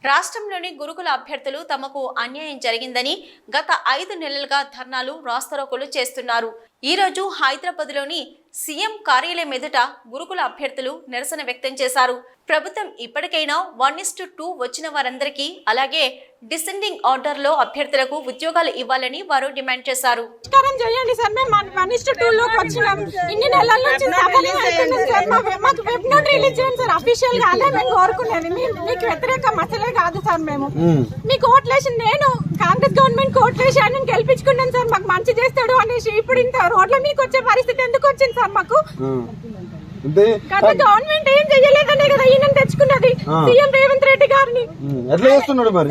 రాష్ట్రంలోని గురుకుల అభ్యర్థులు తమకు అన్యాయం జరిగిందని గత 5 నెలలుగా ధర్నాలు రాస్తారోకోలు చేస్తున్నారు. ఈ రోజు హైదరాబాద్లోని సీఎం కార్యాలయం ఎదుట గురుకుల అభ్యర్థులు నిరసన వ్యక్తం చేశారు. ప్రభుత్వం ఇప్పటికైనా 1:2 వచ్చిన వారందరికీ అలాగే డిసెండింగ్ ఆర్డర్ లో అభ్యర్థులకు ఉద్యోగాలు ఇవ్వాలని వారు డిమాండ్ చేశారు. కాదు సార్, మేము మీకు ఓట్లేసి నేను కాంగ్రెస్ గవర్నమెంట్ ఓట్లేసి ఆయన గెలిపించుకున్నాను సార్, మాకు మంచి చేస్తాడు అనేసి. ఇప్పుడు ఇంత రోడ్ల మీకు వచ్చే పరిస్థితి ఎందుకు వచ్చింది సార్? మాకు గత గవర్నమెంట్ ఏం చెయ్యలేదనే కదా ఈయన తెచ్చుకున్నది సీఎం రేవంత్ రెడ్డి గారిని. ఎట్లా చేస్తున్నాడు మరి?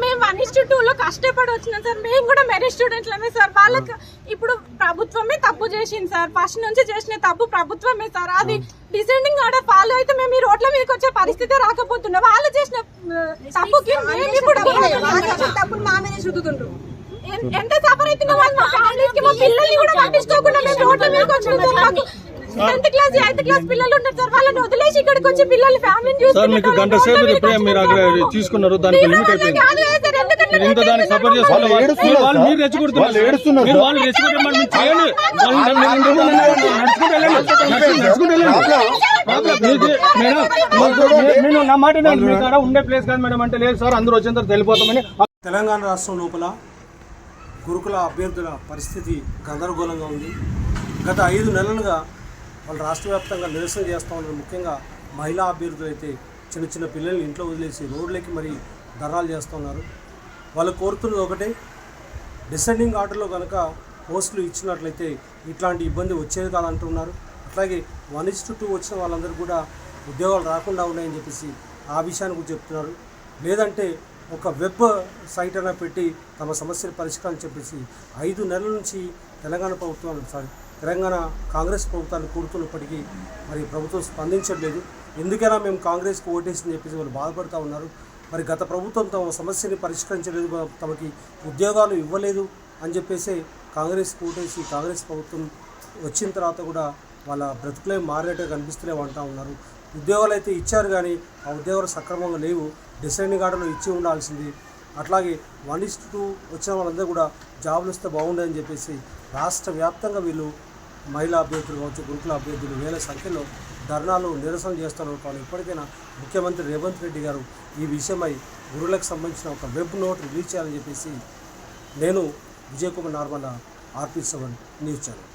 మేము 1:2 లో కష్టపడి వచ్చినాం సార్. మేము కూడా మెరిట్ స్టూడెంట్లమే సార్. వాళ్ళకి ఇప్పుడు ప్రభుత్వమే తప్పు చేసింది సార్. ఫస్ట్ నుంచి చేసిన తప్పు ప్రభుత్వమే సార్. అది డిసెండింగ్ ఆర్డర్ ఫాలో అయితే మేము ఈ రోడ్ల మీదకి వచ్చే పరిస్థితి రాకపోతున్నాం. వాళ్ళు చేసిన తప్పుకి తప్పులు మా మీద శుద్ధుతుండ్రు. ఎంత సఫర్ అవుతున్నాం వాళ్ళు, మా ఫ్యామిలీకి, మా పిల్లల్ని కూడా పట్టించుకోకుండా మేము రోడ్ల మీదకి వచ్చినాం సార్. మాకు 10th క్లాస్ 8th క్లాస్ పిల్లలు ఉంటారు సార్. వాళ్ళని వదిలేసి ఇక్కడికి వచ్చి పిల్లల్ని ఫ్యామిలీని చూసుకుంటారు. మీకు గంట సేపు ఇప్పుడే మీరు అక్కడ తీసుకున్నారు, దానికి లిమిట్ అయిపోయింది. ఇంత దానికి సపోర్ట్ చేస్తున్నారు. వాళ్ళు మీరు రెచ్చగొడుతున్నారు. వాళ్ళు రెచ్చగొట్టే మనం చేయండి. నేను నా మాట మీ కాడ ఉండే ప్లేస్ కాదు మేడం అంటే లేదు సార్, అందరూ వచ్చేంత వెళ్ళిపోతామని. తెలంగాణ రాష్ట్రం లోపల గురుకుల అభ్యర్థుల పరిస్థితి గందరగోళంగా ఉంది. గత 5 నెలలుగా వాళ్ళు రాష్ట్ర వ్యాప్తంగా నిరసన చేస్తూ ఉన్నారు. ముఖ్యంగా మహిళా అభ్యర్థులు అయితే చిన్న చిన్న పిల్లల్ని ఇంట్లో వదిలేసి రోడ్లకి మరి ధర్నాలు చేస్తున్నారు. వాళ్ళు కోరుతున్నది ఒకటే, డిసెండింగ్ ఆర్డర్లో కనుక పోస్టులు ఇచ్చినట్లయితే ఇట్లాంటి ఇబ్బంది వచ్చేది కాదంటున్నారు. అట్లాగే 1:2 వచ్చిన వాళ్ళందరూ కూడా ఉద్యోగాలు రాకుండా ఉన్నాయని చెప్పేసి ఆ విషయాన్ని కూడా చెప్తున్నారు. లేదంటే ఒక వెబ్ సైట్ అయినా పెట్టి తమ సమస్యలు పరిష్కారం చెప్పేసి 5 నెలల నుంచి తెలంగాణ కాంగ్రెస్ ప్రభుత్వాన్ని కోరుతున్నప్పటికీ మరి ప్రభుత్వం స్పందించట్లేదు. ఎందుకైనా మేము కాంగ్రెస్కి ఓటేసి చెప్పేసి వాళ్ళు బాధపడుతూ ఉన్నారు. మరి గత ప్రభుత్వం తమ సమస్యని పరిష్కరించలేదు, తమకి ఉద్యోగాలు ఇవ్వలేదు అని చెప్పేసి కాంగ్రెస్కి ఓటేసి కాంగ్రెస్ ప్రభుత్వం వచ్చిన తర్వాత కూడా వాళ్ళ బ్రతుకులే మారినట్టుగా కనిపిస్తలేవు అంటూ ఉన్నారు. ఉద్యోగాలు అయితే ఇచ్చారు కానీ ఆ ఉద్యోగాలు సక్రమంగా లేవు. డిసెండింగ్ ఆర్డర్లో ఇచ్చి ఉండాల్సింది. అట్లాగే 1:2 వచ్చిన వాళ్ళందరూ కూడా జాబులు వస్తే బాగుండదని చెప్పేసి రాష్ట్ర వ్యాప్తంగా వీళ్ళు మహిళా అభ్యర్థులు కావచ్చు, గురుకుల అభ్యర్థులు వేల సంఖ్యలో ధర్నాలు నిరసన చేస్తున్నారు. కానీ ఇప్పటికైనా ముఖ్యమంత్రి రేవంత్ రెడ్డి గారు ఈ విషయమై గురువులకు సంబంధించిన ఒక వెబ్ నోట్ రిలీజ్ చేయాలని చెప్పేసి నేను Vijay Kumar normal, RP7 news channel.